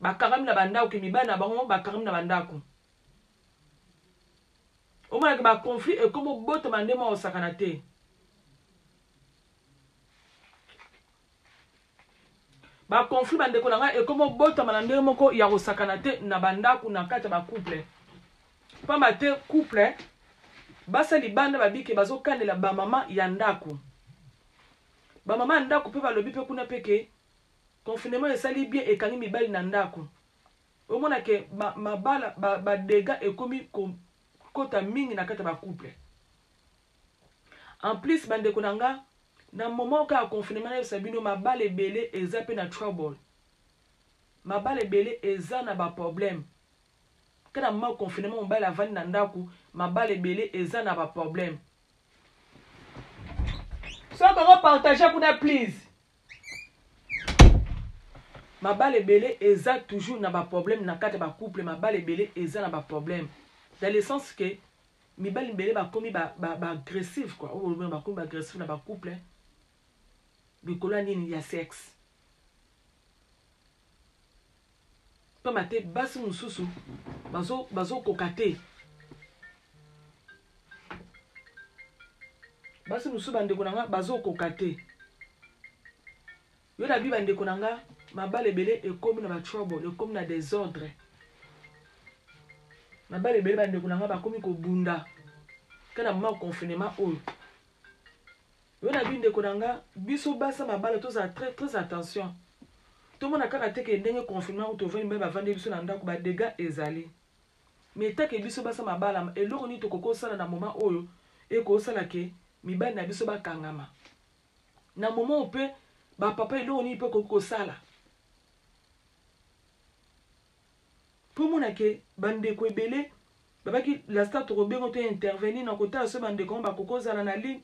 bakarami na bandako ke mibali na bango bakarami na bandako omona ke baconflit ekomi obotama nde mwa osakana te baconflit bandeko na ngai ekomi obotama na ndenge moko ya kosakana te na bandako na kati ya bacouple pamba te couple basali banda babike bazokandela bamama ya ndako bamama ya ndako mpe balobi mpe kuna mpe ke confinement esali bien ekangi mibali na ndako omona ke mabala badega ekomi kota mingi na kati ya bacouple en plus bandeko na nga na moment ka ya confinement na yebisa bino mabala ebele eza mpe na trouble mabala ebele eza na baproblème kana moment confinement mobali avandi na ndako mabala ebele eza na baproblème soki opartage kuna please mabala ebele eza toujours na baproblème na kati ya bacouple mabala ebele eza na baproblème dans le sens que mibali ebele bakomi baagressif quoi oyo bakomi baagressif na bacouple likolo ya nini ya sexe pamba te basi mosusu bazokoka te basi mosusu bandeko na nga bazokoka te yo na bi bandeko na nga mabala ebele ekomi na batrouble ekomi na désordre mabala ebele bandeko na nga bakomi kobunda kana moma confinement oyo yo na bi ndeko na nga biso basa mabala tozala très attention tomona kaka te ke ndenge confinement oyo tovandi mibali bavandi biso na ndako badega ezali mais take biso basa mabala eloko nini tokokosala na moma oyo ekosala ke mibali na biso bakangama na moma oyo mpe bapapa eloko nini mpe kokosala mpo mona ke bandeko ebele babaki lasta tokobenga to intervenir na kotala so bandeko bakokozala na ligne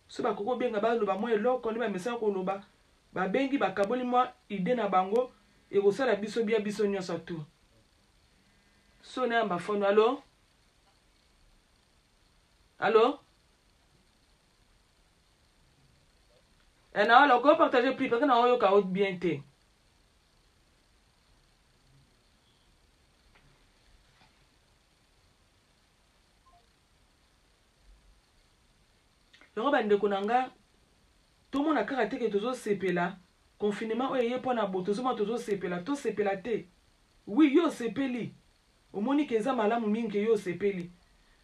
so bakokobenga baloba mwa eloko nde bamesaka koloba babengi bakaboli mwa ide na bango ekosala biso bia biso nyonso tu so na yamba fono alo alo na wala oko partager plus parce que na oyoka o bien te yango bandeko na nga tomona kaka teke tozosepela confinement oyo eye mpo na bo tozomona tosepela te wi yo osepeli omoni ke eza malamu mingi ke yo osepeli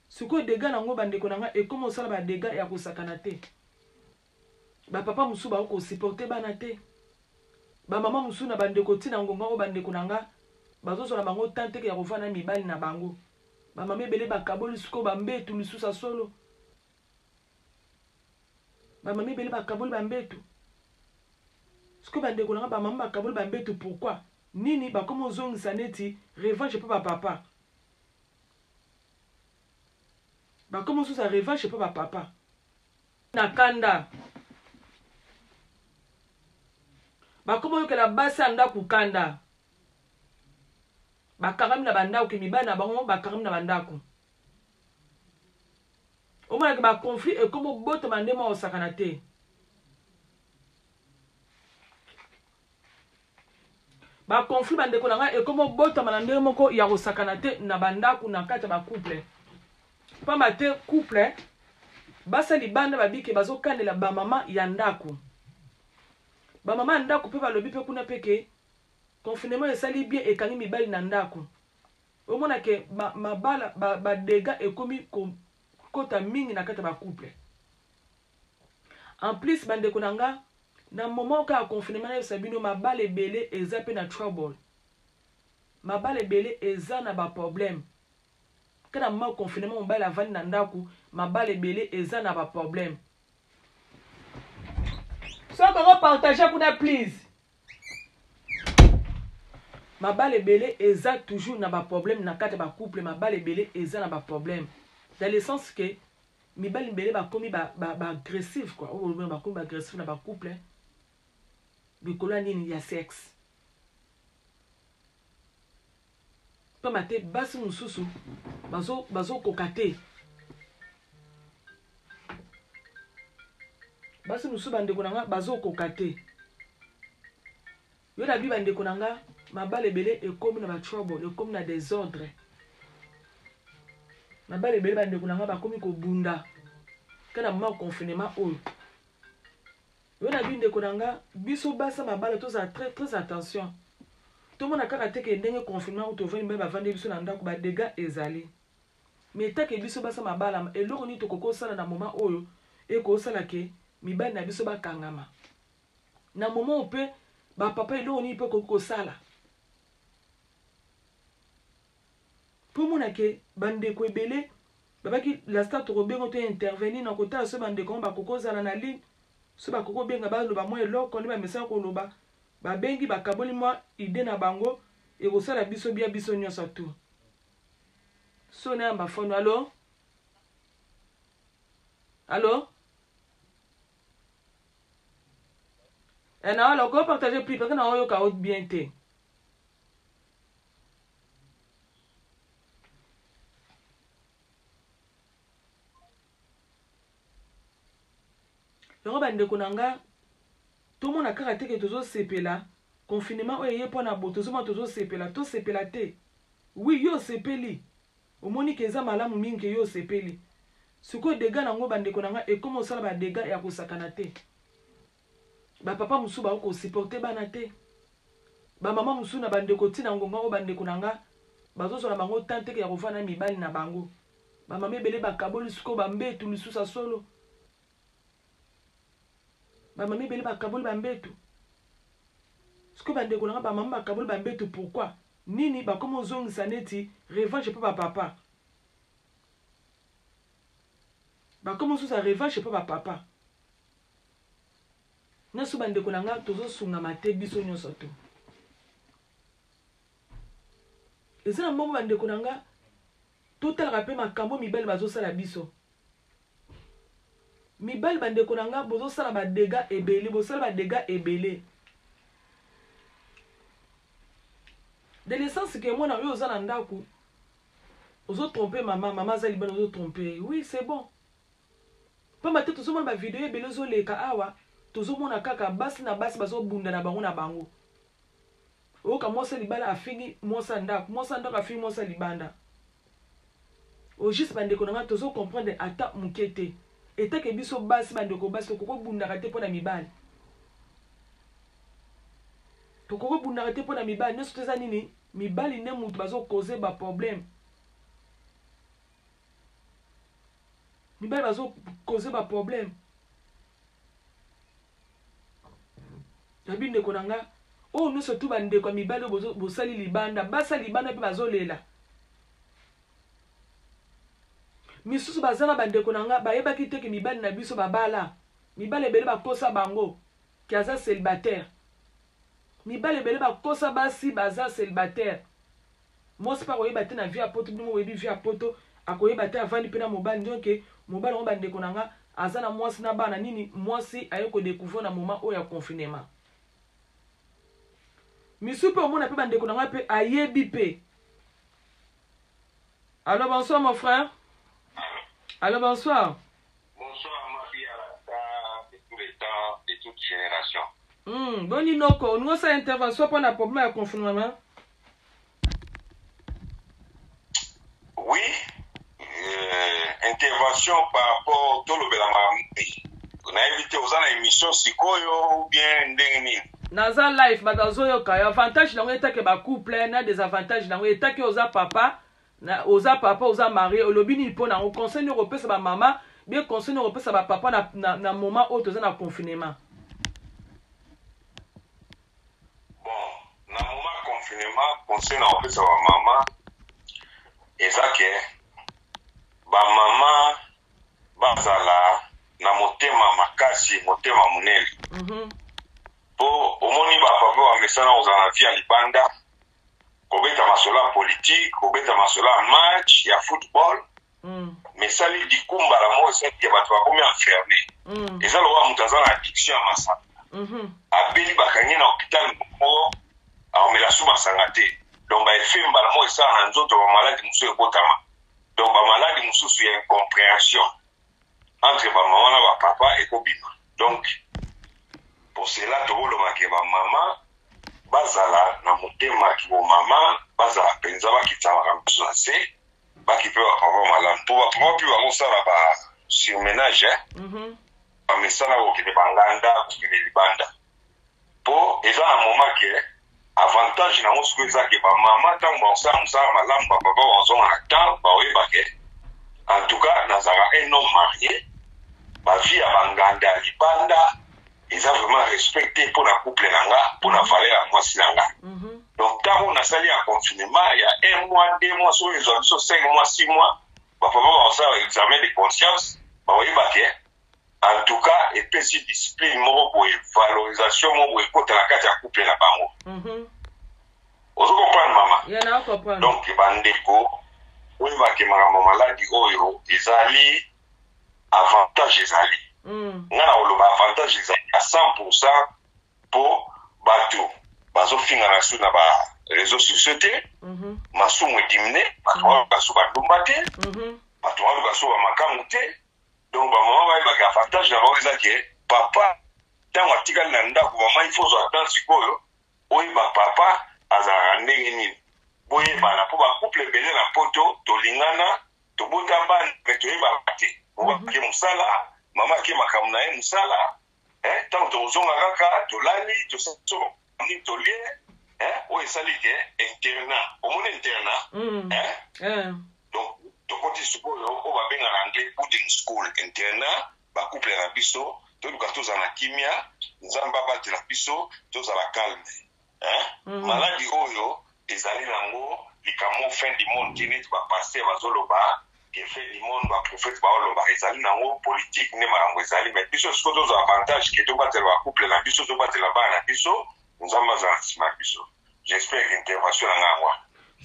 sikoyo dega nango bandeko na nga ekomi osala badega ya kosakana te bapapa mosusu bakosupporte bana te bamama mosusu na bandeko ntina ngonga oyo bandeko na nga bazozala bango tan teke ya kovanda na mibali na bango bamama ebele bakaboli sikoyo bambetu lisusu solo bamama ebele bakaboli bambetu sikoyo bandeko na nga bamama bakaboli bambetu pourquoi nini bakomi ozongisa neti revanche mpo bapapa bakomi osusa revanche mpo bapapa na kanda bakomi oyokela basi ya ndako kanda bakarami na bandako ke mibali na bango bakarami na bandako omonake baconflit ekomi obotama nde mwa osakana te baconflit bandeko na ngai ekomi obotama na ndenge moko ya kosakana te na bandako na kati ya bacouple pamba te couple basali banda babike bazokandela bamama ya ndako bamama ya ndako mpe balobi mpe kuna mpe ke confinement esali bien ekangi mibali na ndako omona ke mabala badega ekomi kota mingi na kati ya bacouple en plus bandeko na nga na moment ka ya confinement na yebisa bino mabala ebele eza mpe na trouble mabala ebele eza na baproblème kana moment confinement mobali avandi na ndako mabala ebele eza na baproblème soki opartage kuna please mabala ebele eza toujours na baproblème na kati ya bacouple mabala ebele eza na baproblème dans le sens que mibali ebele bakomi baagressif quoi oyo bakomi baagressif na bacouple likolo ya nini ya sexe pamba te basi mosusu bazokoka te basi mosusu bandeko na nga bazokoka te Yo na bi bande konanga mabale belé et comme na ba trouble, et comme na désordre. Mabale belé bande konanga ba komi ko bunda. Kana ma confinement oyo. Yo na bi nde konanga biso basa mabale to za très attention. Tout le monde a caractère que ndenge confinement ou to veni ba vande biso na ndako ba dégâts ezali. Mais tant que biso basa mabala et loko ni to koko sala na moment oyo et ko sala ke mibali na biso ba kangama. Na moment où peut ba papa et loko ni peut koko sala. Pour mon que bande ko ebele babaki la star to bengo to intervenir na kota so bande ko ba koko sala na ligne so ba koko benga ba lo ba mo eloko ni ba message ko lo ba ba bengi ba kaboli mo ide na bango e ko sala biso bia biso nyonso tout. So na ba phone allo? Allô? Et non, alors go partager plus parce que na yo ka haute bien té. Le bande konanga tout le monde a caractère que toujours sepela confinement oye pour na boto toujours sepela to sepela te. Oui yo sepeli. Omoni keza malamu mingi yo sepeli. Suko dégâts nango bande konanga et comment ça ba dégâts ya kosakana te. Ba papa musu ba ko supporter bana te. Ba mama musu na bande ko tina ngonga o bande konanga bazo so na bango tante ke ya kovana mibali na bango. Ba mama belé ba kaboli suko ba mbetu lisusa solo. Ba mama belé ba kaboli ba mbetu. Suko bande konanga ba mama ba kaboli ba mbetu pourquoi? Nini ba comme ozong saneti revanche pour ba papa. Ba comme sous sa revanche pour ba papa. Na su bande konanga tozo sunga mate biso nyonso to. Ezana mbo bande konanga total rappel makambo mibali bazo sala biso. Mibali bande konanga bozo sala ba dégâts ebele, bozo sala ba dégâts ebele. De l'essence que moi na yo ozana ndaku. Ozo tromper maman za libana ozo tromper. Oui, c'est bon. Pas maté tozo mona ba vidéo ebele ozo leka awa. Tozo mona kaka basi na basi bazo bunda na bango na bango. Oka mosa libala afingi mosa ndako afingi mosa libanda. O juste bande konanga tozo comprendre ata mukete. Eta ke biso basi bande ko basi ko bunda kate pona mibali. To ko bunda kate pona mibali ne soteza nini mibali ne mutu bazo causer ba problème. Mibali bazo causer ba problème. Nabinde konanga oh nous surtout bande ko mibali bo sali libanda basa libanda pe bazo lela. Misusu bazana bande konanga ba yeba ki teke mibali na biso babala. Mibali ebele ba kosa bango ki aza célibataire. Mibali ebele ba kosa basi baza célibataire. Moi c'est pas oyeba te na vie a poto bimo webi vie a poto akoyeba te avandi pe na mobali ndonke mobali on bande konanga azana mwasi na bana nini mwasi ayeko découvrir na moment o ya confinement. Misupe omona pe bande konanga pe ayebi pe. Allô, bonsoir mon frère. Allô, bonsoir. Bonsoir ma fille à de tous les temps, de toute génération. Bon inoko, nous ça intervention pour la problème à confinement. Oui, intervention par rapport à tout le bélamampi. On a évité aux ans émission sikoyo ou bien ndengni. Naza life badazo yo kaya avantage na ngeta ke ba couple na désavantage na ngeta ke oza papa na oza papa oza marié olobini po na conseil ne repesa ba mama bien conseil ne repesa ba papa na moment où toza na confinement. Bon, na moment confinement conseil na repesa ba mama ezake ba mama bazala na motema makasi motema munene. Po omoni ba papa wa mesana ozana via libanda kobeta masola politique kobeta masola match ya football mesali dikumba la mo c'est que bato ba komi enfermé eza lo wa mutazana addiction ya masanga abeli bakangi na hôpital mo aomela suma sangate donc ba efemba la mo esa na nzoto ba maladi musu ekotama donc ba maladi mususu ya incompréhension entre ba maman na ba papa ekobima donc pour cela, tu vois, le maman, bazala na motema kibo mama bazala penza bakitama biso na se bakipe bapapa malamu mpo bapapa mpe bakosala ba surménage bamisala kokende banganda kokende libanda mpo eza na moma ke avantage nango soki eza ke bamama ntango bakosala mosala malamu bapapa bazonga na temps baoyeba ke en tout cas nazalaka un homme marié bavi ya banganda ya libanda eza vraiment respecté mpona couple na nga mpona valeur ya mwasi na nga donc ntango nasali ya confinement ya 1 mois 2 mois soki ezwa biso 5 mois 6 mois bapapa bakosala examen de conscience baoyeba ke en tout cas epesi discipline moko boye valorisation moko boye ekota na kati ya couple na bango ozo comprendre mama donc bandeko oyebake makambo maladi oyo ezali avantage ezali nga na oloba avantage ezali à 100% mpo bato bazofinga na su na bareseau sociaux te masumu edimine bato baluka so bandumba te bato baluka so bamakangu te donc bamama bayebaka avantage na bango eza ke papa ntango atikali na ndako mama ifozwa temps sikoyo oyeba papa azalaka ndenge nini boyebana mpo bacouple ebele na poto tolingana tobota bana me toyebaka te obake mosala mama ake makambo na ye mosala ntango tozonga kaka tolali tosani tolie oyo esali ke internat omoni internat donc tokoti sikoyo oyo babenga na anglais boarding school internat bacouple na biso toluka tozala na kimia nzambe abatela biso tozala calme maladi oyo ezali nango likambo fin du monde ti neti bapaster bazoloba ke fin du monde baprofete baoloba ezali nango politique nde makambo ezali me biso siko tozwa avantage ke tobatela bacouple na biso tobatela bana na biso nzambe azala na nsima ya biso j'espère que intervention na nga awa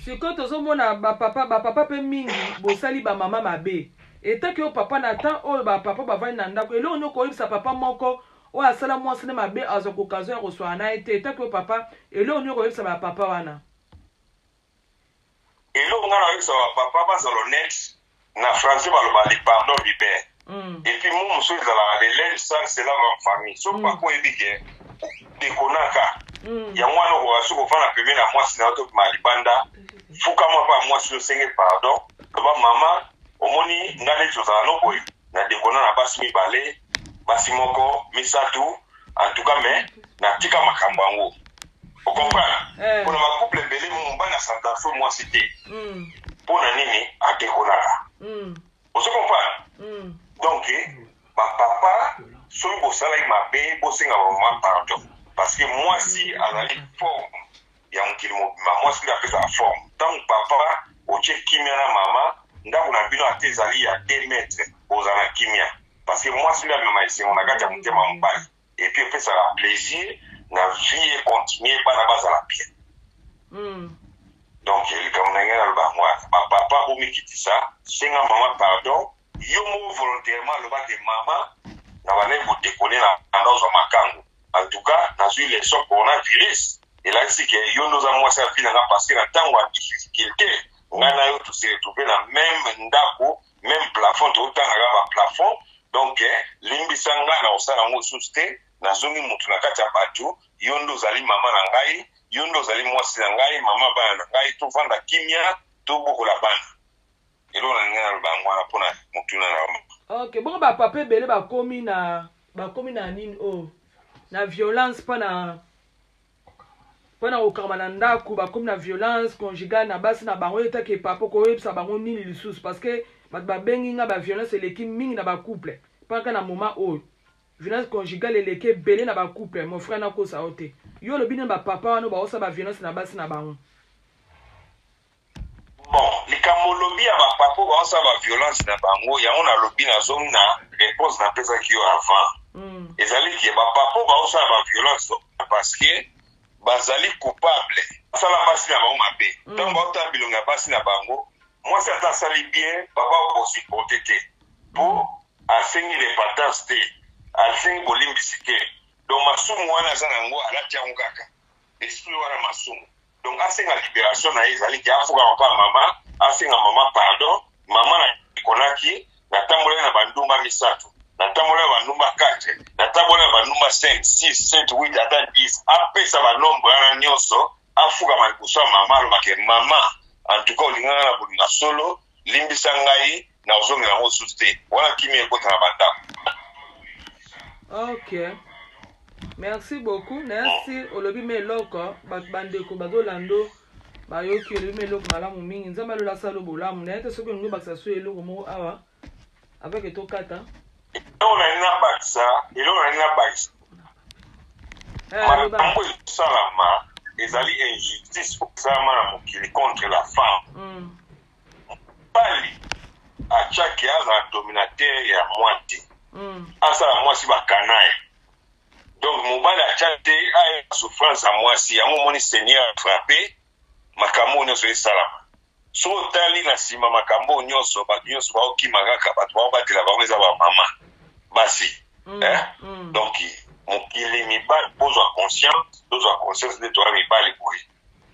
sikoyo tozomona bapapa mpe mingi bosali bamama mabe etaki oyo papa na temps oyo bapapa bavandi na ndako eloko nini okoyebisa papa moko oyo asala mwasi ne mabe azwa kokazo ya koswala na ye te etaki oyo papa eloko nini okoyebisa bapapa wana eloko nga nakoyebisa bapapa bazala honnête na français baloba le pardon libère et puis mo mosusu ezalaka le linge sale c'est là ma famille soki papa oyebi ke dekonaka yango wana okoka soki ofanda pembeni na mwasi na yo tokima libanda fukama mpa mwasi osenge pardon loba mama omoni nga neti ozala no boye na dekona na basi mibale basi moko misato en tout cas me natika makambo yango okomprana mpona bacouple ebele mobali asanta fo mwasi te mpona nini adekonaka ozo comprendre donc bapapa soki bosalaki mabe bosenga bamama pardon parce que mwasi azali forme ya mokili mobima mwasi nde apesaka forme ntango papa otie kimia na mama ndako na bino ate ezali ya 2 metre ozala na kimia parce que mwasi nde amema esengo na kati ya motema mobali epuis epesaka plaisir na vie econtinue bana bazala bien donc likambo na ngai naloba mwana bapapa bomikitisa senga mama pardon yo moko volontairement aloba ke mama na banayi bodekone na nozwa makango en tout cas nazwi leson coronavirus elakisi ke yo ndoza mwasi avi na nga parce que na ntango ya difficulté ngai na yo tose retrouve na même ndako même plafond totangaka baplafond donc limbisa ngai na kosala yango lisusu te nazongi motu na kati ya bato yo nde ozali mama na ngai yo nde ozali mwasi na ngai mama bana na ngai tovanda kimia tobokola bana eloko na ngai naloba yango wana mpona motuna na mama ok bongo bapapa ebele bakomi na nini oyo na violence mpona kokama na ndako bakomi na violence conjugale na basi na bango etaki papa koyebisa bango nini lisusu parce que bato babengi nga baviolence eleki mingi na bacouple mpaka na moment oyo violence conjugale eleki ebele na bacouple mon frère nakosa o te yo olobi nini bapapa wana baosala baviolence na basi na bango bon likambo olobi ya bapapa baosala baviolence na bango yango nalobi nazongi na réponse napesaki yo avant ezali ke bapapa baosala baviolence parce que bazali coupable basala basi na bango mabe ntango baotala bilongo ya basi na bango mwasi ata asali bien papa okosupporte te mpo asengi repentance te asengi bolimbisi te donc masumu wana aza nango alati yango kaka esprit wana masumu donc asenga libération na ye ezali ke afukama mpa mama asenga mama pardon mama na ekonaki natambolaki na bandumba misato natambola banumba 4 natambola banumba 5 6 7 8 ata 10 apesa banombre wana nyonso afuka malikuso ya mama alobake mama antuka olinganga na bolinga solo limbisa ngai na ozongela yango susu te wana kimi ekota na bandako. Ok, merci beaucoup. Merci olobi me eloko bandeko bazolando bayoki olobi me eloko malamu mingi nzambe alola sala bolamu na ete soki olingi bakisa so eloko moko awa avec etokata eloko na nina bakisa makambo esalama ezali injustice osalama na mokili contre la femme. Mobali atiaki azala dominateur ya mwati asala mwasi bakana ye donc mobali atia te aya souffrance ya mwasi yango omoni seigneur frappe makambo nyonso esalama so otali na nsima makambo nyonso bato nyonso baokima kaka bato baobatela bango eza bamama basi donc mokili mibali bozwa conscience nde toya mibali boye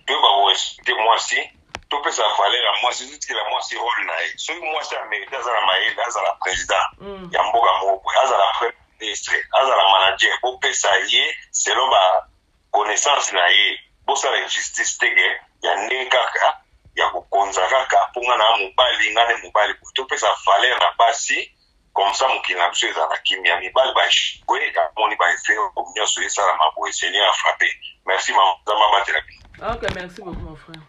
toyeba korespecte mwasi topesa valeur ya mwasi zotikela mwasi role na ye soki mwasi amerika azala mayele azala président ya mboka moko boye azala premier ministre azala manager bopesa ye selon baconnaissance na ye bosala injustice teke ya ndenge kaka ya kokonza kaka mpo nga na mobali nga nde mobali boye topesa valeur na basi comme ça mokili na biso ezala kimia mibali baeshikwe amoni baefe nyonso esalama boye seigneur a frappé. Merci mama nzambe abatela bino. Ok, merci beaucoup mon frère.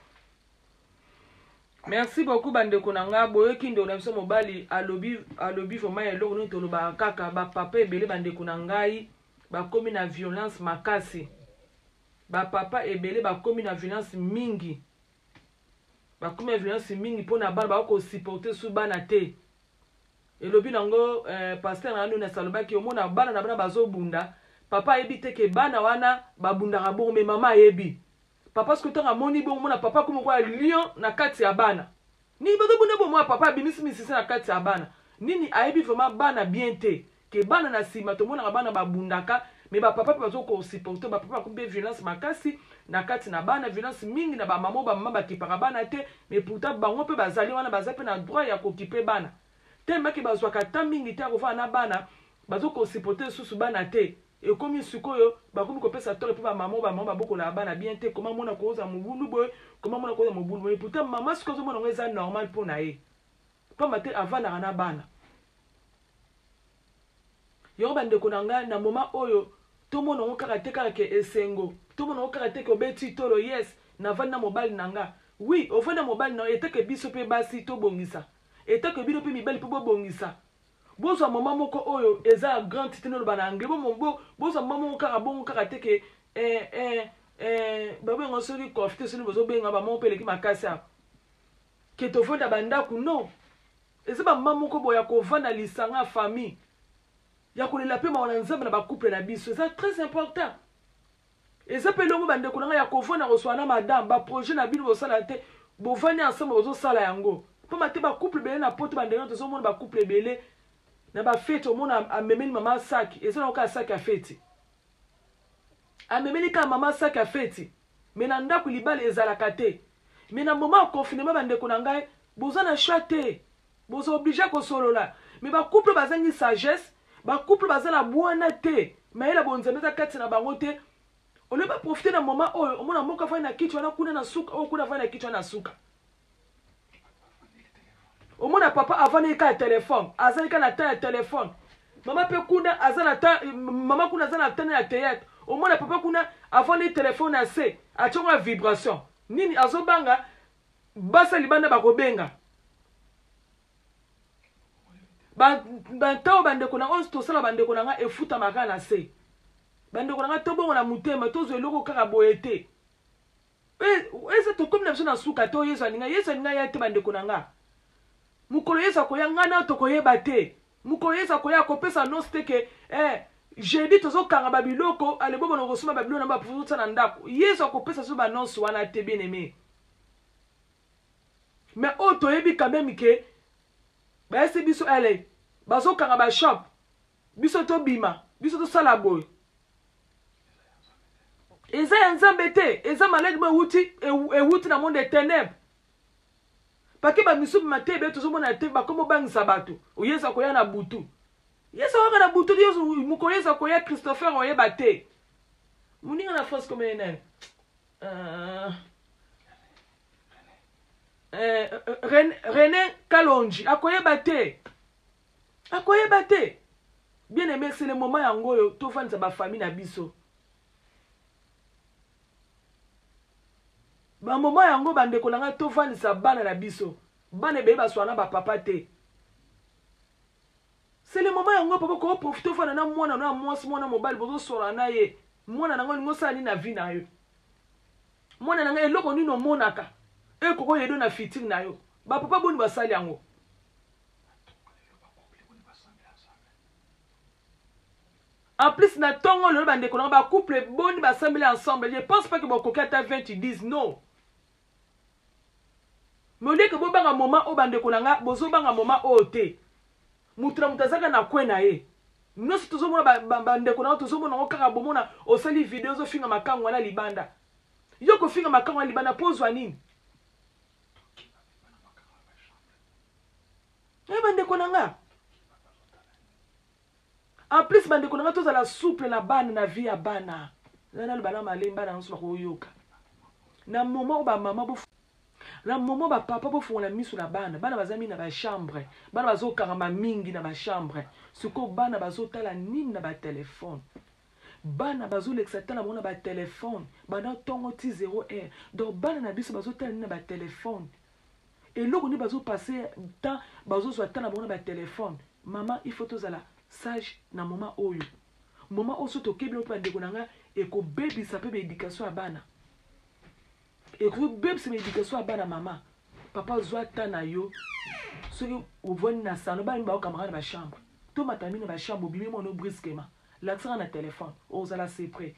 Merci beaucoup bandeko na nga boyoki ndo na biso mobali alobi vraiment eloko nini tolobaka kaka bapapa ebele bandeko na ngai bakomi na violence makasi bapapa ebele bakomi na violence mingi bakomi na violence mingi mpona bana bakosupporte su bana te elobi nango paster na nuna salobaki omona bana na bana bazobunda papa ayebi te ke bana wana babundaka bongo me mama ayebi papa ce que tant amoni bongo mona papa comme quoi lion na kati ya bana ni bazobunda bongo moi papa bimisi misisi na kati ya bana nini ayebi vraiment bana bien te ke bana na sima to mona bana babundaka me ba papa bazoko supporter ba papa kumbe violence makasi na kati na bana violence mingi na ba mama bakipaka bana te mais pourtant bango pe bazali wana bazape na droit ya kokipe bana tellement ke bazwaka ta mingi te akova na bana bazoko supporter susu bana te et comme sikoyo bakomi kopesa tore pe ba mama babokola bana bien te comment mona koza mobulu boy comment mona koza mobulu boy pourtant mama sikoyo mona ngeza normal pour na ye pa mate avant na bana yo bandeko na nga na moment oyo to mona ngo kaka te kaka ke esengo to mona ngo kaka te ko beti tolo yes na vanda mobile nanga oui au vanda mobile na eteke biso pe basi to bongisa eteke bino pe mibali pe bongisa bozo mama moko oyo eza grand titino bana anglais bozo mama moko kaka bongo kaka te ke babe ngo sori kofte soni bozo benga ba mo pele ki makasa ke to fonda banda ku no eza ba mama moko boya ko vanda lisanga famille ya kolela pe mawana nzambe na ba couple na biso c'est très important eza pe longo bande kunanga ya kovona koswana madame ba projet na bino bosala te bovani ensemble bozo sala yango po mate ba couple belé na poto bande na tozo mona ba couple belé na ba fête au mona amemeli mama sac eza na ka sac ya fête amemeli ka mama sac ya fête mais na ndako libale ezala kate mais na moment confinement bande kunanga bozo na chate bozo obligé ko solola mais ba couple bazangi sagesse ba couple bazana bwana te maela bonzameza kati na bango te ole ba profiter na moment oyo omona moka fa na kichwa na kuna na suka o kuna fa na kichwa na suka omona papa avana ka téléphone azana ka na ta téléphone mama pe kuna azana ta mama kuna azana ta na théâtre omona papa kuna avana téléphone na se achonga vibration nini azobanga basa libanda bakobenga bantao bandeko na onse tosala bandeko na nga efuta maka na se bandeko na nga tobongo na mutema tozwa eloko kaka boye te eza tokomi na biso na suka te yesu aninga ya te bandeko na nga mokolo yesu akoya nga na tokoyeba te mokolo yesu akoya akopesa nosi te ke jeudi tozokanga babiloko alebobona kosoma babiloko na bapusa na ndako yesu akopesa so banosi wana te bien aimé mais oyo toyebi quand même ke baese biso ele bazokanga ba shop biso to bima biso to sala boy eza ya nzambe te eza maladi mo ewuti na monde ténèbres pake ba misubi mate be tozomona te bakomo bangisa bato oyeza koya na butu Yeso waka na butu yoso mukoleza koya Christopher oye bate. Muninga na France comme enen. René Kalonji akoyeba te. Akoyeba te. Bien aimé, c'est le moment yango yo to fanza ba famille na biso. Ba moment yango bandeko nanga to fanza bana na biso. Bana be ba swana ba papa te. C'est le moment yango papa ko profiter fana na mwana na mwasi mwana mobile bozo sora na ye. Mwana nanga ngo sali na vie na yo. Mwana nanga eloko nino monaka. E koko yedo na fitting na yo. Ba papa boni basali yango. En plus na tongo le bandeko na ba couple boni basambeli ensemble. Je pense pas que bon kokata 20 ils disent non. Mais au lieu que bo banga moment o bandeko na bozo banga moment o te. Mutra mutazaka na kwena ye. Nosi tozomona bandeko na tozomona okaka bomona osali video zo finga makango na libanda. Yo ko finga makango na libanda pozwa nini? Bandeko nanga. En plus bandeko nanga tozala souple na bana na vie ya bana. Nana le bana malemba na nso ko yoka. Na moment ba mama bo na moment ba papa bo fona misu na bana. Bana bazami na ba chambre. Bana bazo karama mingi na ba chambre. Siko bana bazo tala nini na ba téléphone. Bana bazo l'exata na ba téléphone. Bana tongo ti 0 Donc bana na biso bazo tala nini na ba téléphone. Et là, on est passé temps, bazo soit temps na ba téléphone. Maman, il faut tous la sage na moment oyo. Moment oso to kebilo pa ndeko nanga et ko baby ça peut éducation à bana. Et ko baby c'est éducation à bana maman. Papa zwa tana yo. Ce que au voni na sano ba mba camarade ba chambre. To matami na ba chambre bimi mo no brusquement. L'accent na téléphone. Ozala c'est prêt.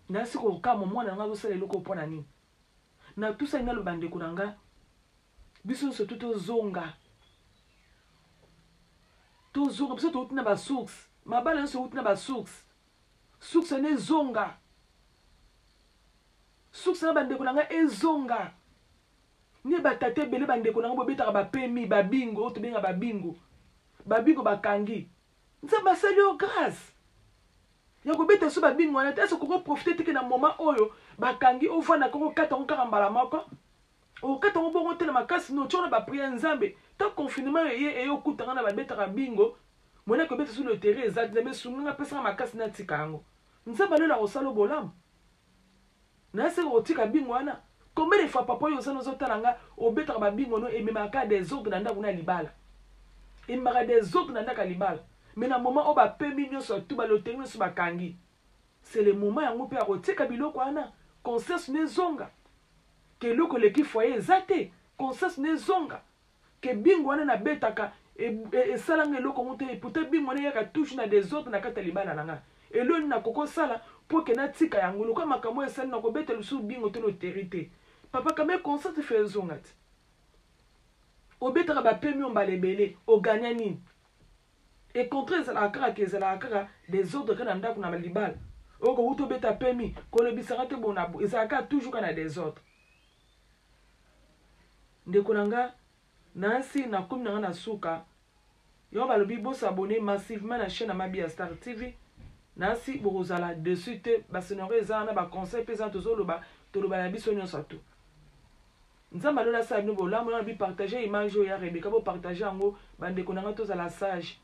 Na siko ka mo mwana nga zo sala loko pona nini. Na tout ça ngalo bandeko nanga. Biso surtout tozonga biso touti na ba source mabala nso touti na ba source ne zonga source na bandeko nanga ezonga ni batate bele bandeko nanga bobetaka ba pemi ba bingo to benga ba bingo bakangi nza basali o grâce ya ko beta so ba bingo na teso ko profiter teke na moment oyo bakangi ovana ko kata on karambala mako o kata on bongo te na makasi no tshona ba prière nzambe ta confinement ye yo kutanga na ba betaka bingo mona ko beta sur le terrain za nzambe sunga pesa makasi na tikango nzambe lo la osalo bolam na se ko tika bingo wana combien de fois papa yo sana zo talanga o betaka ba bingo no ememaka des autres na ndako na libala ememaka des autres na ndako libala mais na moment o ba pemi nyonso tout ba lotengo nyonso bakangi c'est le moment yango pe akotika biloko wana conscience ne zonga ke loko leki foyer ezate conscience ne zonga ke bingo wana na betaka e salanga loko monte pourtant bingo wana yaka touche na des autres na kata libala nanga eloni na koko sala pour que na tika yango loko makambo esali na ko betela su bingo to no terité papa kame conscience fait zonga ti o betaka ba pemi on balebele o gagna nini et contre ezala kaka des autres kana ndako na libala o ko uto beta pemi ko le bisaka te bona ezala toujours kana des autres ndeko nanga nansi na komi nanga na suka yo balobi bo s'abonner massivement na chaîne Amabia Star TV nansi bokozala dessus te basenore eza na ba conseil pesa tozoloba toloba na biso nyonso to nzamba lola sa bino bolamu na bi partager image ya Rebecca bo partager yango bandeko nanga tozala sage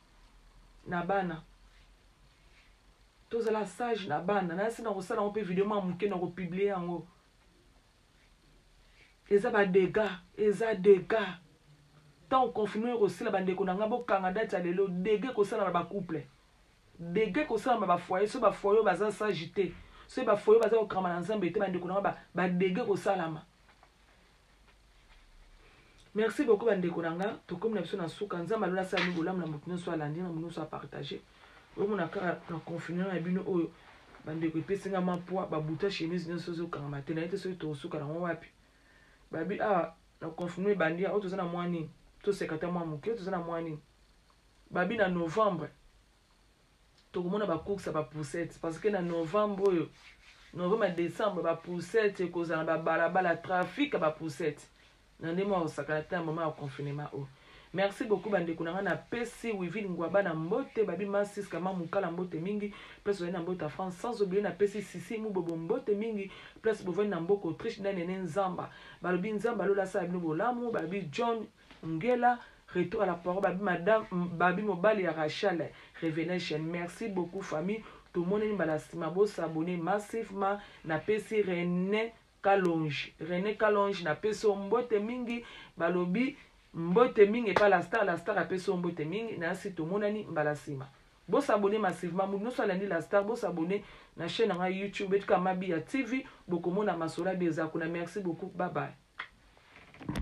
na bana tozala sage na bana nansi na kosala ngo pe video ma muke na ko publier yango eza ba dégâts tant confiné kosala bandeko nanga bokanga date ya lelo dégâts kosala ba couple dégâts kosala ba foyer so ba foyer baza sagité so ba foyer baza kokama na nzambe te bandeko nanga ba dégâts kosalama. Merci beaucoup bandeko nanga tokomi na biso na suka nzamba lola sa ni bolamu na mutu nyonso alandi na mutu nyonso apartager omona kaka na confiné na bino oyo bandeko epesinga mapwa babuta chemise nyonso zokanga te na ete soki tokosuka nango wapi babi na confinement bandia o tozana mwani to sekata mwa muke tozana mwani babi na novembre tokomona ba course ba poussette parce que na novembre décembre ba poussette kozana ba balabala trafic ba poussette na ndemo osakana ta moment ya confinement o merci beaucoup bandeko na nga na pesi Wivine Ngwaba na mbote babi masis kama mukala mbote mingi place na mbote France sans oublier na pesi Sisi mu bobo mbote mingi place boveni na mboko Autriche na nene Nzamba balobi Nzamba lola sa bino bolamu babi John Ngela retour à la parole babi madame babi mobali ya Rachel Revelation merci beaucoup famille tout le monde ni balasima bo s'abonner massivement na pesi René Kalonge na peso mbote mingi balobi mbote mingi pa la star a peso mbote mingi na si to monani mbalasima bo s'abonner massivement nous so landi la star bo s'abonner na chaîne na YouTube etuka Mabia TV bokomona masola beza kuna merci beaucoup bye bye.